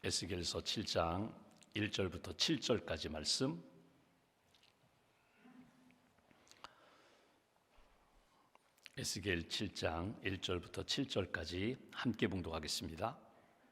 에스겔서 7장 1절부터 7절까지 말씀, 에스겔 7장 1절부터 7절까지 함께 봉독하겠습니다.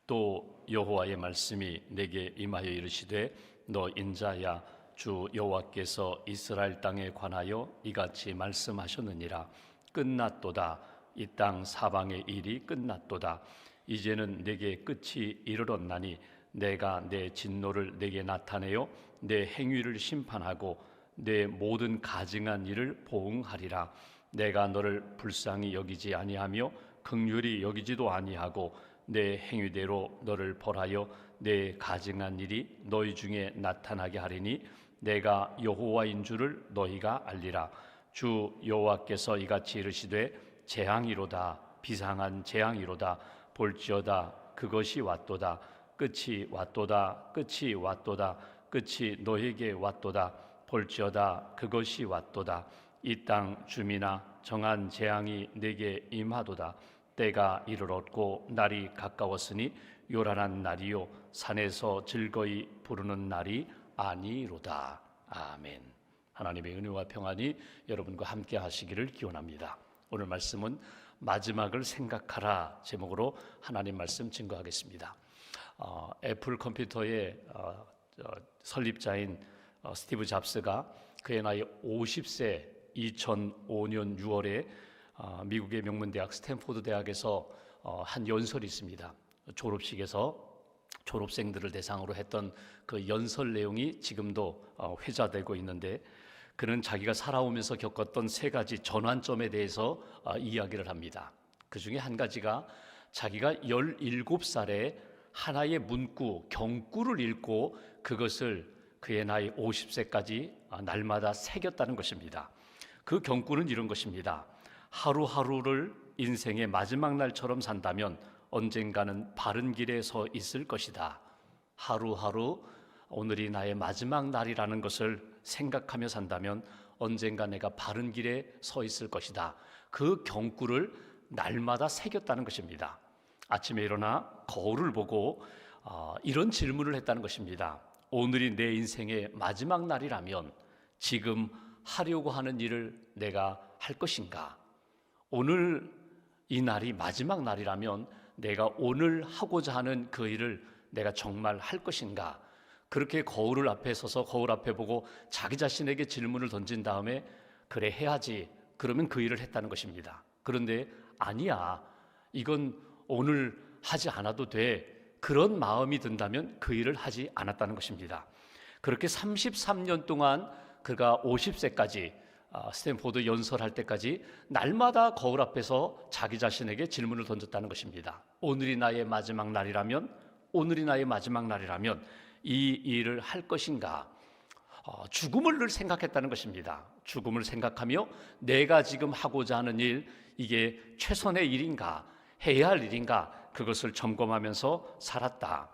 또 여호와의 말씀이 내게 임하여 이르시되 너 인자야, 주 여호와께서 이스라엘 땅에 관하여 이같이 말씀하셨느니라. 끝났도다. 이 땅 사방의 일이 끝났도다. 이제는 내게 끝이 이르렀나니 내가 내 진노를 내게 나타내어 내 행위를 심판하고 내 모든 가증한 일을 보응하리라. 내가 너를 불쌍히 여기지 아니하며 긍휼히 여기지도 아니하고 내 행위대로 너를 벌하여 내 가증한 일이 너희 중에 나타나게 하리니 내가 여호와인 줄을 너희가 알리라. 주 여호와께서 이같이 이르시되 재앙이로다. 비상한 재앙이로다. 볼지어다. 그것이 왔도다. 끝이 왔도다. 끝이 왔도다. 끝이 너에게 왔도다. 볼지어다. 그것이 왔도다. 이 땅 주민아, 정한 재앙이 내게 임하도다. 때가 이르렀고 날이 가까웠으니 요란한 날이요 산에서 즐거이 부르는 날이 아니로다. 아멘. 하나님의 은혜와 평안이 여러분과 함께 하시기를 기원합니다. 오늘 말씀은 마지막을 생각하라 제목으로 하나님 말씀 증거하겠습니다. 애플 컴퓨터의 설립자인 스티브 잡스가 그의 나이 50세 2005년 6월에 미국의 명문대학 스탠포드 대학에서 한 연설이 있습니다. 졸업식에서 졸업생들을 대상으로 했던 그 연설 내용이 지금도 회자되고 있는데, 그는 자기가 살아오면서 겪었던 세 가지 전환점에 대해서 이야기를 합니다. 그 중에 한 가지가 자기가 17살에 하나의 문구, 경구를 읽고 그것을 그의 나이 50세까지 날마다 새겼다는 것입니다. 그 경구는 이런 것입니다. 하루하루를 인생의 마지막 날처럼 산다면 언젠가는 바른 길에 서 있을 것이다. 하루하루 오늘이 나의 마지막 날이라는 것을 생각하며 산다면 언젠가 내가 바른 길에 서 있을 것이다. 그 경구를 날마다 새겼다는 것입니다. 아침에 일어나 거울을 보고 이런 질문을 했다는 것입니다. 오늘이 내 인생의 마지막 날이라면 지금 하려고 하는 일을 내가 할 것인가? 오늘 이 날이 마지막 날이라면 내가 오늘 하고자 하는 그 일을 내가 정말 할 것인가? 그렇게 거울 앞에 서서 거울 앞에 보고 자기 자신에게 질문을 던진 다음에 그래 해야지, 그러면 그 일을 했다는 것입니다. 그런데 아니야, 이건 오늘 하지 않아도 돼, 그런 마음이 든다면 그 일을 하지 않았다는 것입니다. 그렇게 33년 동안 그가 50세까지 스탠포드 연설할 때까지 날마다 거울 앞에서 자기 자신에게 질문을 던졌다는 것입니다. 오늘이 나의 마지막 날이라면, 오늘이 나의 마지막 날이라면 이 일을 할 것인가? 죽음을 늘 생각했다는 것입니다. 죽음을 생각하며 내가 지금 하고자 하는 일, 이게 최선의 일인가? 해야 할 일인가? 그것을 점검하면서 살았다.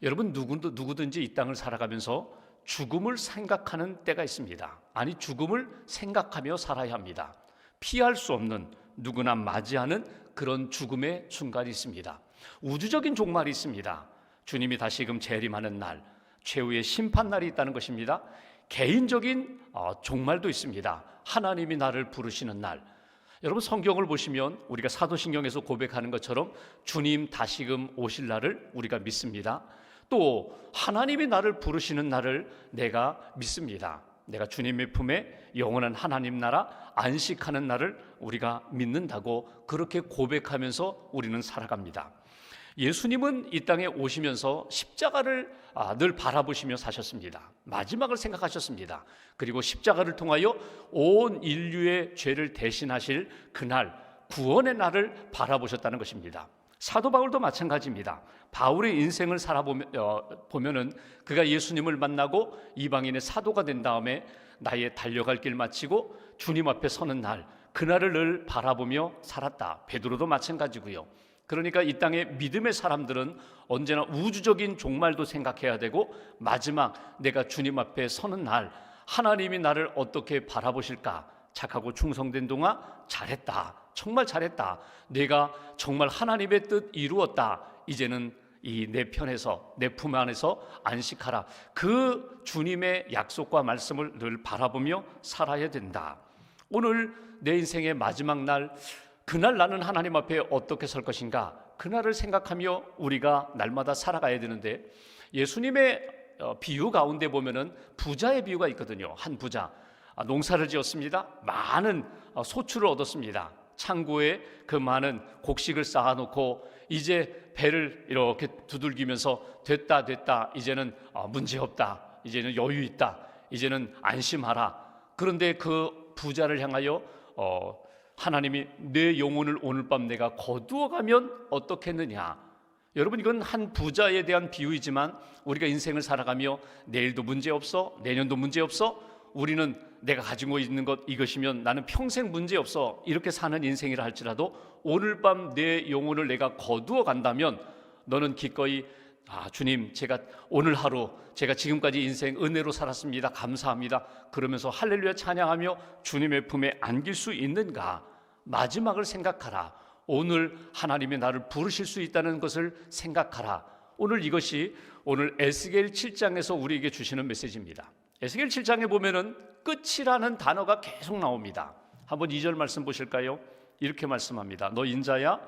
여러분, 누구든지 이 땅을 살아가면서 죽음을 생각하는 때가 있습니다. 아니, 죽음을 생각하며 살아야 합니다. 피할 수 없는, 누구나 맞이하는 그런 죽음의 순간이 있습니다. 우주적인 종말이 있습니다. 주님이 다시금 재림하는 날, 최후의 심판날이 있다는 것입니다. 개인적인 종말도 있습니다. 하나님이 나를 부르시는 날. 여러분, 성경을 보시면 우리가 사도신경에서 고백하는 것처럼 주님 다시금 오실 날을 우리가 믿습니다. 또 하나님이 나를 부르시는 날을 내가 믿습니다. 내가 주님의 품에 영원한 하나님 나라 안식하는 날을 우리가 믿는다고 그렇게 고백하면서 우리는 살아갑니다. 예수님은 이 땅에 오시면서 십자가를 늘 바라보시며 사셨습니다. 마지막을 생각하셨습니다. 그리고 십자가를 통하여 온 인류의 죄를 대신하실 그날, 구원의 날을 바라보셨다는 것입니다. 사도 바울도 마찬가지입니다. 바울의 인생을 살아보면은 그가 예수님을 만나고 이방인의 사도가 된 다음에 나의 달려갈 길 마치고 주님 앞에 서는 날, 그날을 늘 바라보며 살았다. 베드로도 마찬가지고요. 그러니까 이 땅의 믿음의 사람들은 언제나 우주적인 종말도 생각해야 되고, 마지막 내가 주님 앞에 서는 날 하나님이 나를 어떻게 바라보실까? 착하고 충성된 동안 잘했다, 정말 잘했다, 내가 정말 하나님의 뜻 이루었다, 이제는 이 내 편에서 내 품 안에서 안식하라. 그 주님의 약속과 말씀을 늘 바라보며 살아야 된다. 오늘 내 인생의 마지막 날, 그날 나는 하나님 앞에 어떻게 설 것인가, 그날을 생각하며 우리가 날마다 살아가야 되는데, 예수님의 비유 가운데 보면은 부자의 비유가 있거든요. 한 부자 농사를 지었습니다. 많은 소출을 얻었습니다. 창고에 그 많은 곡식을 쌓아놓고 이제 배를 이렇게 두들기면서 됐다 이제는 문제없다, 이제는 여유 있다, 이제는 안심하라. 그런데 그 부자를 향하여 하나님이 내 영혼을 오늘 밤 내가 거두어가면 어떻겠느냐. 여러분, 이건 한 부자에 대한 비유이지만 우리가 인생을 살아가며 내일도 문제없어, 내년도 문제없어, 우리는 내가 가지고 있는 것 이것이면 나는 평생 문제없어, 이렇게 사는 인생이라 할지라도 오늘 밤 내 영혼을 내가 거두어 간다면 너는 기꺼이 주님, 제가 오늘 하루, 제가 지금까지 인생 은혜로 살았습니다, 감사합니다, 그러면서 할렐루야 찬양하며 주님의 품에 안길 수 있는가. 마지막을 생각하라. 오늘 하나님이 나를 부르실 수 있다는 것을 생각하라. 오늘 이것이 오늘 에스겔 7장에서 우리에게 주시는 메시지입니다. 에스겔 7장에 보면은 끝이라는 단어가 계속 나옵니다. 한번 2절 말씀 보실까요? 이렇게 말씀합니다. 너 인자야,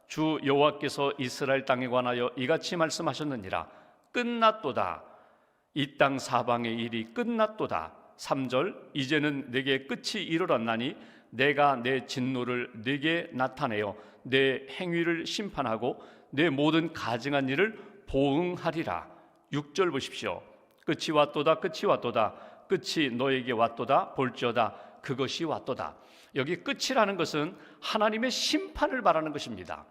주 여호와께서 이스라엘 땅에 관하여 이같이 말씀하셨느니라. 끝났도다. 이 땅 사방의 일이 끝났도다. 3절, 이제는 내게 끝이 이르렀나니 내가 내 진노를 네게 나타내어 내 행위를 심판하고 내 모든 가증한 일을 보응하리라. 6절 보십시오. 끝이 왔도다, 끝이 왔도다, 끝이 너에게 왔도다, 볼지어다, 그것이 왔도다. 여기 끝이라는 것은 하나님의 심판을 말하는 것입니다.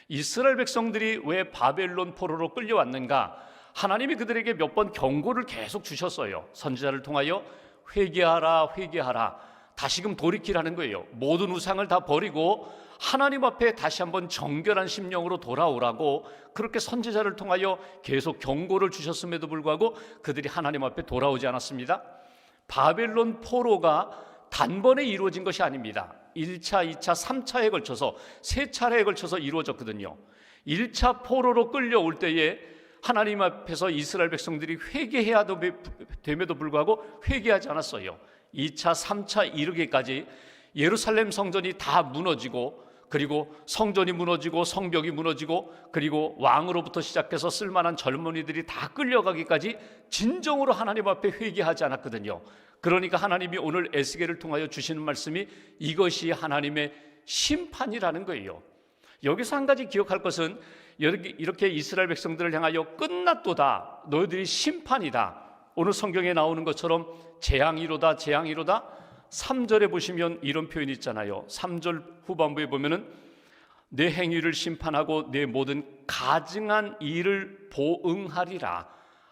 이스라엘 백성들이 왜 바벨론 포로로 끌려왔는가? 하나님이 그들에게 몇 번 경고를 계속 주셨어요. 선지자를 통하여 회개하라, 회개하라, 다시금 돌이키라는 거예요. 모든 우상을 다 버리고 하나님 앞에 다시 한번 정결한 심령으로 돌아오라고 그렇게 선지자를 통하여 계속 경고를 주셨음에도 불구하고 그들이 하나님 앞에 돌아오지 않았습니다. 바벨론 포로가 단번에 이루어진 것이 아닙니다. 1차, 2차, 3차에 걸쳐서 3차례에 걸쳐서 이루어졌거든요. 1차 포로로 끌려올 때에 하나님 앞에서 이스라엘 백성들이 회개해야 됨에도 불구하고 회개하지 않았어요. 2차, 3차 이르기까지 예루살렘 성전이 다 무너지고, 그리고 성전이 무너지고 성벽이 무너지고, 그리고 왕으로부터 시작해서 쓸만한 젊은이들이 다 끌려가기까지 진정으로 하나님 앞에 회개하지 않았거든요. 그러니까 하나님이 오늘 에스겔을 통하여 주시는 말씀이 이것이 하나님의 심판이라는 거예요. 여기서 한 가지 기억할 것은 이렇게 이스라엘 백성들을 향하여 끝났도다, 너희들이 심판이다, 오늘 성경에 나오는 것처럼 재앙이로다, 재앙이로다. 3절에 보시면 이런 표현이 있잖아요. 3절 후반부에 보면은 내 행위를 심판하고 내 모든 가증한 일을 보응하리라.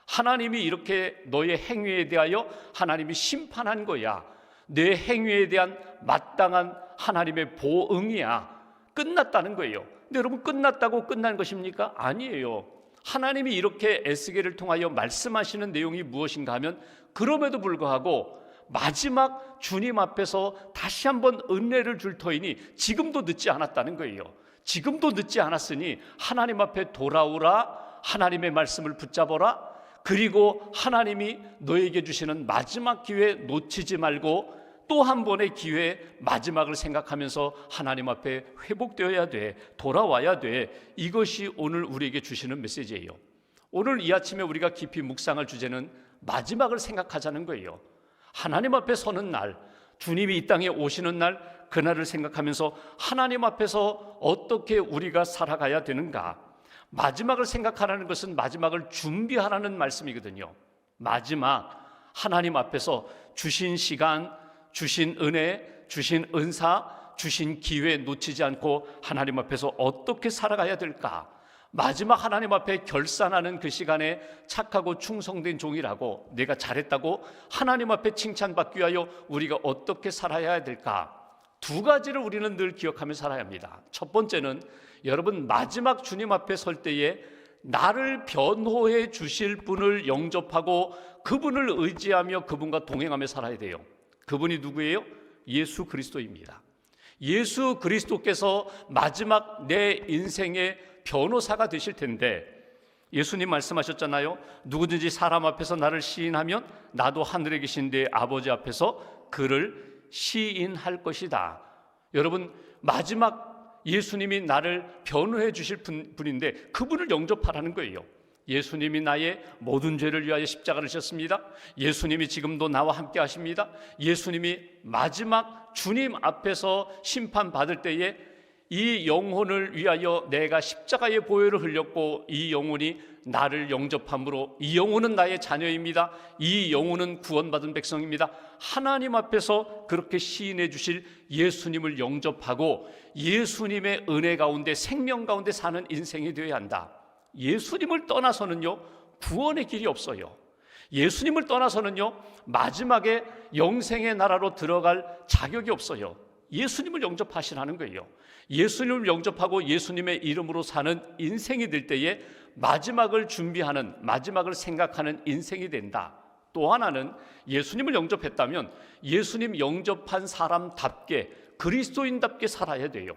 하나님이 이렇게 너의 행위에 대하여 하나님이 심판한 거야. 내 행위에 대한 마땅한 하나님의 보응이야. 끝났다는 거예요. 근데 여러분, 끝났다고 끝난 것입니까? 아니에요. 하나님이 이렇게 에스겔을 통하여 말씀하시는 내용이 무엇인가 하면, 그럼에도 불구하고 마지막 주님 앞에서 다시 한번 은혜를 줄 터이니 지금도 늦지 않았다는 거예요. 지금도 늦지 않았으니 하나님 앞에 돌아오라, 하나님의 말씀을 붙잡아라. 그리고 하나님이 너에게 주시는 마지막 기회 놓치지 말고 또 한 번의 기회, 마지막을 생각하면서 하나님 앞에 회복되어야 돼, 돌아와야 돼. 이것이 오늘 우리에게 주시는 메시지예요. 오늘 이 아침에 우리가 깊이 묵상할 주제는 마지막을 생각하자는 거예요. 하나님 앞에 서는 날, 주님이 이 땅에 오시는 날, 그날을 생각하면서 하나님 앞에서 어떻게 우리가 살아가야 되는가. 마지막을 생각하라는 것은 마지막을 준비하라는 말씀이거든요. 마지막, 하나님 앞에서 주신 시간, 주신 은혜, 주신 은사, 주신 기회 놓치지 않고 하나님 앞에서 어떻게 살아가야 될까. 마지막 하나님 앞에 결산하는 그 시간에 착하고 충성된 종이라고, 내가 잘했다고 하나님 앞에 칭찬받기 위하여 우리가 어떻게 살아야 될까. 두 가지를 우리는 늘 기억하며 살아야 합니다. 첫 번째는 여러분, 마지막 주님 앞에 설 때에 나를 변호해 주실 분을 영접하고 그분을 의지하며 그분과 동행하며 살아야 돼요. 그분이 누구예요? 예수 그리스도입니다. 예수 그리스도께서 마지막 내 인생의 변호사가 되실 텐데, 예수님 말씀하셨잖아요. 누구든지 사람 앞에서 나를 시인하면 나도 하늘에 계신 내 아버지 앞에서 그를 시인할 것이다. 여러분, 마지막 예수님이 나를 변호해 주실 분인데 그분을 영접하라는 거예요. 예수님이 나의 모든 죄를 위하여 십자가를 지셨습니다. 예수님이 지금도 나와 함께 하십니다. 예수님이 마지막 주님 앞에서 심판받을 때에 이 영혼을 위하여 내가 십자가의 보혈을 흘렸고 이 영혼이 나를 영접함으로 이 영혼은 나의 자녀입니다. 이 영혼은 구원받은 백성입니다. 하나님 앞에서 그렇게 시인해 주실 예수님을 영접하고 예수님의 은혜 가운데 생명 가운데 사는 인생이 되어야 한다. 예수님을 떠나서는요 구원의 길이 없어요. 예수님을 떠나서는요 마지막에 영생의 나라로 들어갈 자격이 없어요. 예수님을 영접하시라는 거예요. 예수님을 영접하고 예수님의 이름으로 사는 인생이 될 때에 마지막을 준비하는, 마지막을 생각하는 인생이 된다. 또 하나는 예수님을 영접했다면 예수님 영접한 사람답게 그리스도인답게 살아야 돼요.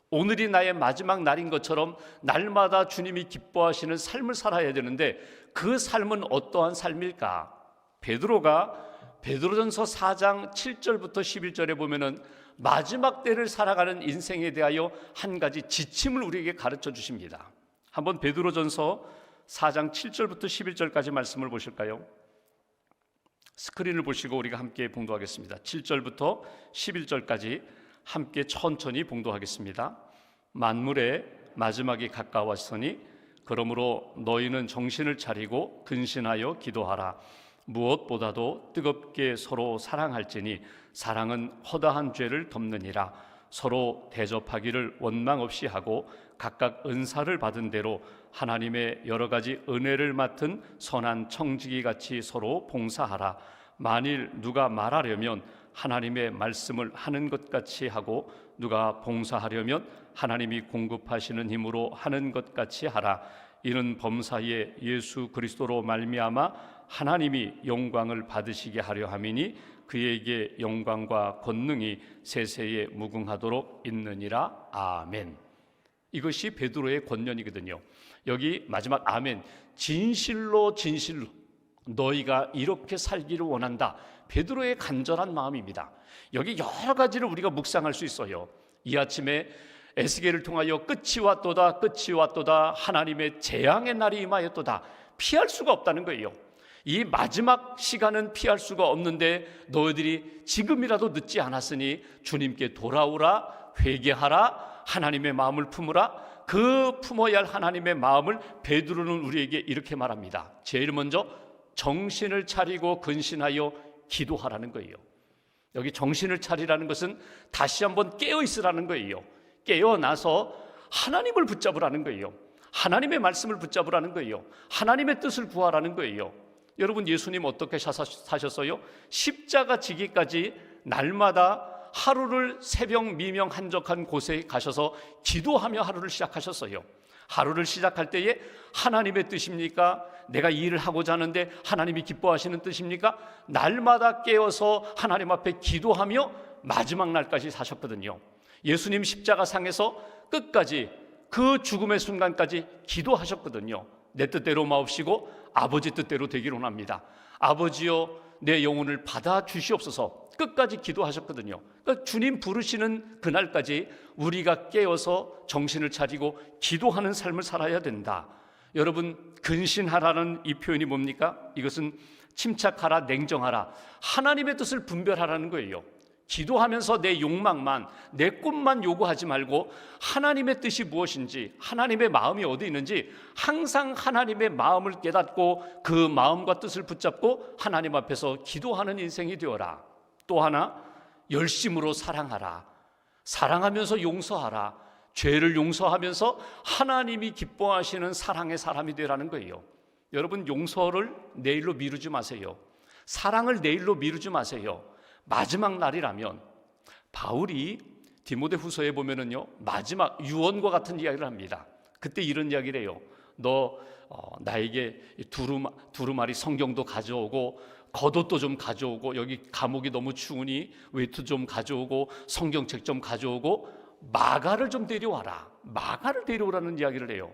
오늘이 나의 마지막 날인 것처럼 날마다 주님이 기뻐하시는 삶을 살아야 되는데 그 삶은 어떠한 삶일까? 베드로가 베드로전서 4장 7절부터 11절에 보면은 마지막 때를 살아가는 인생에 대하여 한 가지 지침을 우리에게 가르쳐 주십니다. 한번 베드로전서 4장 7절부터 11절까지 말씀을 보실까요? 스크린을 보시고 우리가 함께 봉독하겠습니다. 7절부터 11절까지 함께 천천히 봉독하겠습니다. 만물의 마지막이 가까웠으니 그러므로 너희는 정신을 차리고 근신하여 기도하라. 무엇보다도 뜨겁게 서로 사랑할지니 사랑은 허다한 죄를 덮느니라. 서로 대접하기를 원망 없이 하고 각각 은사를 받은 대로 하나님의 여러 가지 은혜를 맡은 선한 청지기 같이 서로 봉사하라. 만일 누가 말하려면 하나님의 말씀을 하는 것 같이 하고 누가 봉사하려면 하나님이 공급하시는 힘으로 하는 것 같이 하라. 이는 범사에 예수 그리스도로 말미암아 하나님이 영광을 받으시게 하려 함이니 그에게 영광과 권능이 세세에 무궁하도록 있느니라. 아멘. 이것이 베드로의 권면이거든요. 여기 마지막 아멘, 진실로 진실로 너희가 이렇게 살기를 원한다. 베드로의 간절한 마음입니다. 여기 여러 가지를 우리가 묵상할 수 있어요. 이 아침에 에스겔을 통하여 끝이 왔도다, 끝이 왔도다, 하나님의 재앙의 날이 임하였도다. 피할 수가 없다는 거예요. 이 마지막 시간은 피할 수가 없는데 너희들이 지금이라도 늦지 않았으니 주님께 돌아오라, 회개하라, 하나님의 마음을 품으라. 그 품어야 할 하나님의 마음을 베드로는 우리에게 이렇게 말합니다. 제일 먼저 정신을 차리고 근신하여 기도하라는 거예요. 여기 정신을 차리라는 것은 다시 한번 깨어 있으라는 거예요. 깨어나서 하나님을 붙잡으라는 거예요. 하나님의 말씀을 붙잡으라는 거예요. 하나님의 뜻을 구하라는 거예요. 여러분, 예수님 어떻게 사셨어요? 십자가 지기까지 날마다 하루를 새벽 미명 한적한 곳에 가셔서 기도하며 하루를 시작하셨어요. 하루를 시작할 때에 하나님의 뜻입니까? 내가 이 일을 하고자 하는데 하나님이 기뻐하시는 뜻입니까? 날마다 깨어서 하나님 앞에 기도하며 마지막 날까지 사셨거든요. 예수님 십자가상에서 끝까지 그 죽음의 순간까지 기도하셨거든요. 내 뜻대로 마옵시고 아버지 뜻대로 되기를 원합니다. 아버지여 내 영혼을 받아 주시옵소서. 끝까지 기도하셨거든요. 그러니까 주님 부르시는 그날까지 우리가 깨어서 정신을 차리고 기도하는 삶을 살아야 된다. 여러분, 근신하라는 이 표현이 뭡니까? 이것은 침착하라, 냉정하라, 하나님의 뜻을 분별하라는 거예요. 기도하면서 내 욕망만, 내 꿈만 요구하지 말고 하나님의 뜻이 무엇인지, 하나님의 마음이 어디 있는지 항상 하나님의 마음을 깨닫고 그 마음과 뜻을 붙잡고 하나님 앞에서 기도하는 인생이 되어라. 또 하나, 열심으로 사랑하라. 사랑하면서 용서하라. 죄를 용서하면서 하나님이 기뻐하시는 사랑의 사람이 되라는 거예요. 여러분, 용서를 내일로 미루지 마세요. 사랑을 내일로 미루지 마세요. 마지막 날이라면, 바울이 디모데후서에 보면은요 마지막 유언과 같은 이야기를 합니다. 그때 이런 이야기를 해요. 너 나에게 두루마리 성경도 가져오고 겉옷도 좀 가져오고, 여기 감옥이 너무 추우니 외투 좀 가져오고 성경책 좀 가져오고 마가를 좀 데려와라. 마가를 데려오라는 이야기를 해요.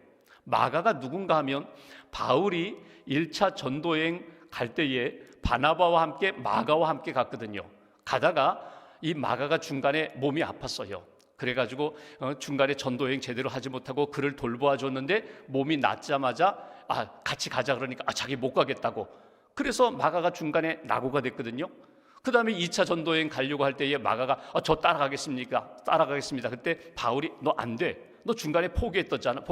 마가가 누군가 하면 바울이 1차 전도여행 갈 때에 바나바와 함께 마가와 함께 갔거든요. 가다가 이 마가가 중간에 몸이 아팠어요. 그래가지고 중간에 전도여행 제대로 하지 못하고 그를 돌보아 줬는데 몸이 낫자마자 같이 가자 그러니까 자기 못 가겠다고. 그래서 마가가 중간에 낙오가 됐거든요. 그 다음에 2차 전도여행 가려고 할 때에 마가가 저 따라가겠습니까? 따라가겠습니다. 그때 바울이 너 안 돼. 너 중간에 포기했잖아.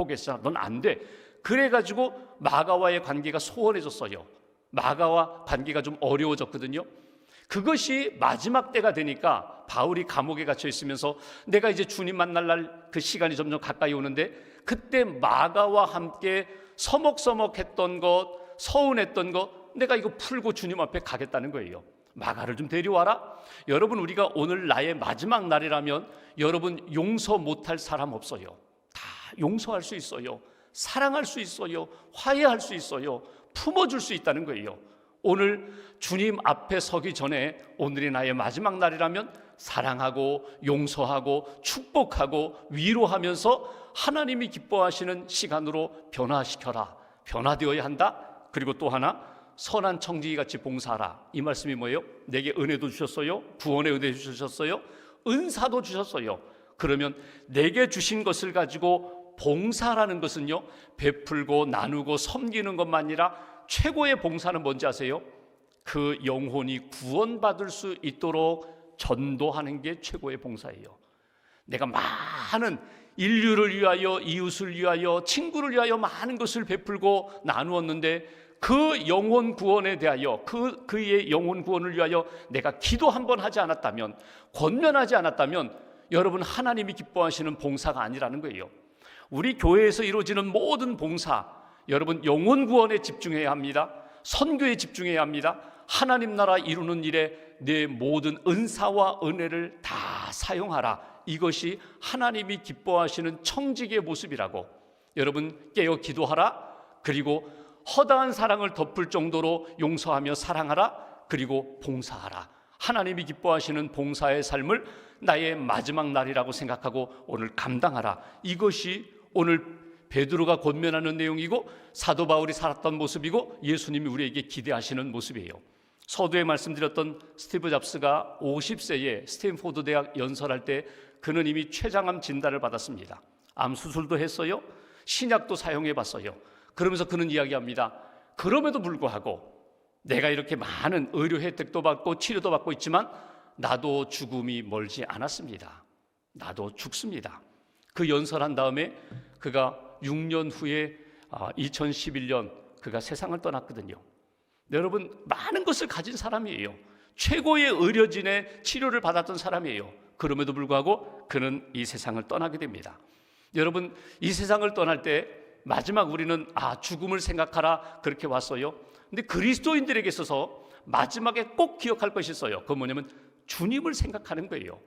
넌 안 돼. 그래가지고 마가와의 관계가 소원해졌어요. 마가와 관계가 좀 어려워졌거든요. 그것이 마지막 때가 되니까 바울이 감옥에 갇혀 있으면서 내가 이제 주님 만날 날 그 시간이 점점 가까이 오는데 그때 마가와 함께 서먹서먹했던 것, 서운했던 것 내가 이거 풀고 주님 앞에 가겠다는 거예요. 마가를 좀 데려와라. 여러분, 우리가 오늘 나의 마지막 날이라면 여러분 용서 못할 사람 없어요. 다 용서할 수 있어요. 사랑할 수 있어요. 화해할 수 있어요. 품어줄 수 있다는 거예요. 오늘 주님 앞에 서기 전에 오늘이 나의 마지막 날이라면 사랑하고 용서하고 축복하고 위로하면서 하나님이 기뻐하시는 시간으로 변화시켜라. 변화되어야 한다. 그리고 또 하나, 선한 청지기같이 봉사하라. 이 말씀이 뭐예요? 내게 은혜도 주셨어요. 구원의 은혜 주셨어요. 은사도 주셨어요. 그러면 내게 주신 것을 가지고 봉사라는 것은요, 베풀고 나누고 섬기는 것만 아니라 최고의 봉사는 뭔지 아세요? 그 영혼이 구원받을 수 있도록 전도하는 게 최고의 봉사예요. 내가 많은 인류를 위하여, 이웃을 위하여, 친구를 위하여 많은 것을 베풀고 나누었는데 그 영혼 구원에 대하여, 그의 영혼 구원을 위하여 내가 기도 한번 하지 않았다면, 권면하지 않았다면 여러분, 하나님이 기뻐하시는 봉사가 아니라는 거예요. 우리 교회에서 이루어지는 모든 봉사, 여러분 영혼 구원에 집중해야 합니다. 선교에 집중해야 합니다. 하나님 나라 이루는 일에 내 모든 은사와 은혜를 다 사용하라. 이것이 하나님이 기뻐하시는 청지기의 모습이라고. 여러분, 깨어 기도하라. 그리고 허다한 사랑을 덮을 정도로 용서하며 사랑하라. 그리고 봉사하라. 하나님이 기뻐하시는 봉사의 삶을 나의 마지막 날이라고 생각하고 오늘 감당하라. 이것이 오늘 베드로가 권면하는 내용이고 사도 바울이 살았던 모습이고 예수님이 우리에게 기대하시는 모습이에요. 서두에 말씀드렸던 스티브 잡스가 50세에 스탠포드 대학 연설할 때 그는 이미 췌장암 진단을 받았습니다. 암 수술도 했어요. 신약도 사용해 봤어요. 그러면서 그는 이야기합니다. 그럼에도 불구하고 내가 이렇게 많은 의료 혜택도 받고 치료도 받고 있지만 나도 죽음이 멀지 않았습니다. 나도 죽습니다. 그 연설한 다음에 그가 6년 후에 2011년 그가 세상을 떠났거든요. 여러분, 많은 것을 가진 사람이에요. 최고의 의료진의 치료를 받았던 사람이에요. 그럼에도 불구하고 그는 이 세상을 떠나게 됩니다. 여러분, 이 세상을 떠날 때 마지막 우리는 죽음을 생각하라 그렇게 왔어요. 근데 그리스도인들에게 있어서 마지막에 꼭 기억할 것이 있어요. 그건 뭐냐면 주님을 생각하는 거예요.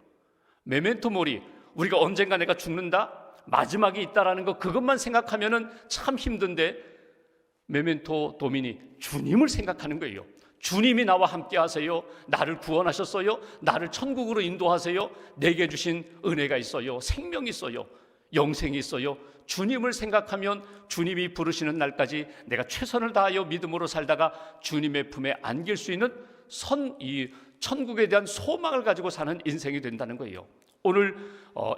메멘토 모리, 우리가 언젠가 내가 죽는다, 마지막이 있다라는 거, 그것만 생각하면은 참 힘든데 메멘토 도미니, 주님을 생각하는 거예요. 주님이 나와 함께 하세요. 나를 구원하셨어요. 나를 천국으로 인도하세요. 내게 주신 은혜가 있어요. 생명이 있어요. 영생이 있어요. 주님을 생각하면 주님이 부르시는 날까지 내가 최선을 다하여 믿음으로 살다가 주님의 품에 안길 수 있는 이 천국에 대한 소망을 가지고 사는 인생이 된다는 거예요. 오늘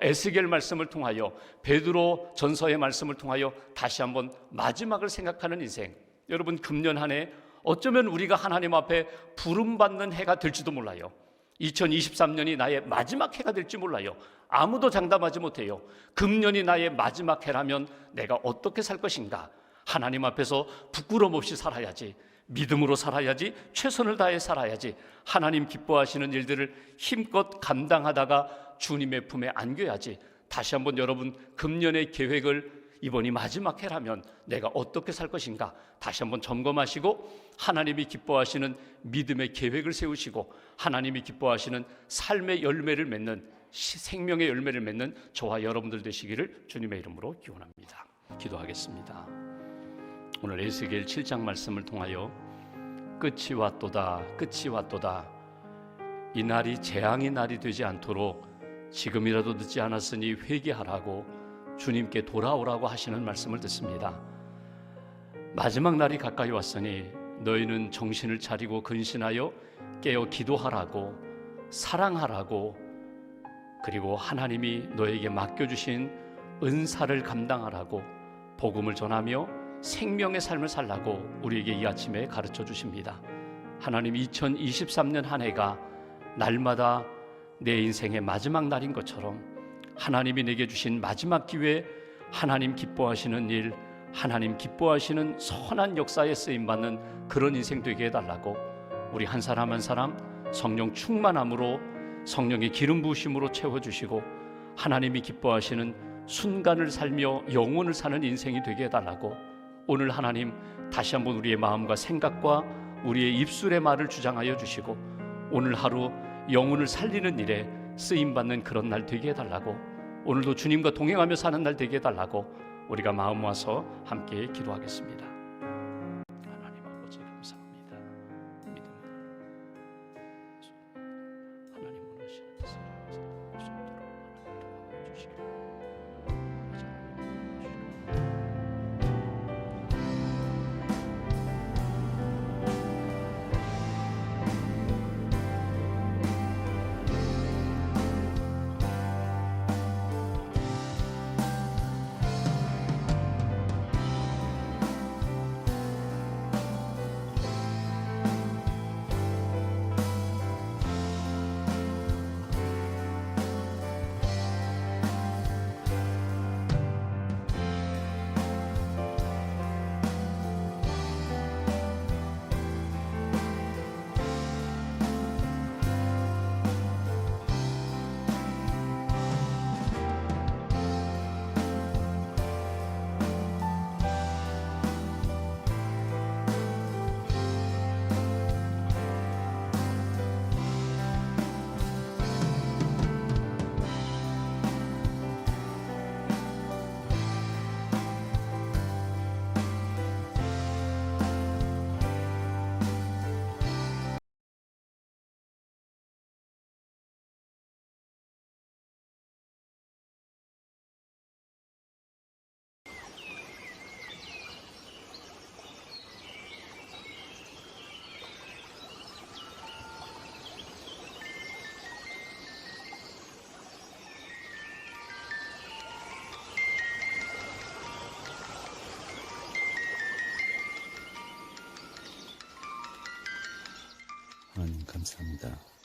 에스겔 말씀을 통하여, 베드로 전서의 말씀을 통하여 다시 한번 마지막을 생각하는 인생. 여러분, 금년 한 해 어쩌면 우리가 하나님 앞에 부름받는 해가 될지도 몰라요. 2023년이 나의 마지막 해가 될지 몰라요. 아무도 장담하지 못해요. 금년이 나의 마지막 해라면 내가 어떻게 살 것인가? 하나님 앞에서 부끄럼 없이 살아야지, 믿음으로 살아야지, 최선을 다해 살아야지, 하나님 기뻐하시는 일들을 힘껏 감당하다가 주님의 품에 안겨야지. 다시 한번 여러분, 금년의 계획을 이번이 마지막 해라면 내가 어떻게 살 것인가 다시 한번 점검하시고 하나님이 기뻐하시는 믿음의 계획을 세우시고 하나님이 기뻐하시는 삶의 열매를 맺는, 생명의 열매를 맺는 저와 여러분들 되시기를 주님의 이름으로 기원합니다. 기도하겠습니다. 오늘 에스겔 7장 말씀을 통하여 끝이 왔도다, 끝이 왔도다, 이 날이 재앙의 날이 되지 않도록 지금이라도 늦지 않았으니 회개하라고 주님께 돌아오라고 하시는 말씀을 듣습니다. 마지막 날이 가까이 왔으니 너희는 정신을 차리고 근신하여 깨어 기도하라고, 사랑하라고, 그리고 하나님이 너에게 맡겨주신 은사를 감당하라고, 복음을 전하며 생명의 삶을 살라고 우리에게 이 아침에 가르쳐 주십니다. 하나님, 2023년 한 해가 날마다 내 인생의 마지막 날인 것처럼 하나님이 내게 주신 마지막 기회, 하나님 기뻐하시는 일, 하나님 기뻐하시는 선한 역사에 쓰임받는 그런 인생 되게 해달라고, 우리 한 사람 한 사람 성령 충만함으로, 성령의 기름 부으심으로 채워주시고 하나님이 기뻐하시는 순간을 살며 영혼을 사는 인생이 되게 해달라고, 오늘 하나님 다시 한번 우리의 마음과 생각과 우리의 입술의 말을 주장하여 주시고 오늘 하루 영혼을 살리는 일에 쓰임받는 그런 날 되게 해달라고, 오늘도 주님과 동행하며 사는 날 되게 해달라고 우리가 마음 모아서 함께 기도하겠습니다. 하나님 아버지 감사합니다. 믿음으로 하나님 원하시는 것을 도와주시고 하나님 감사합니다.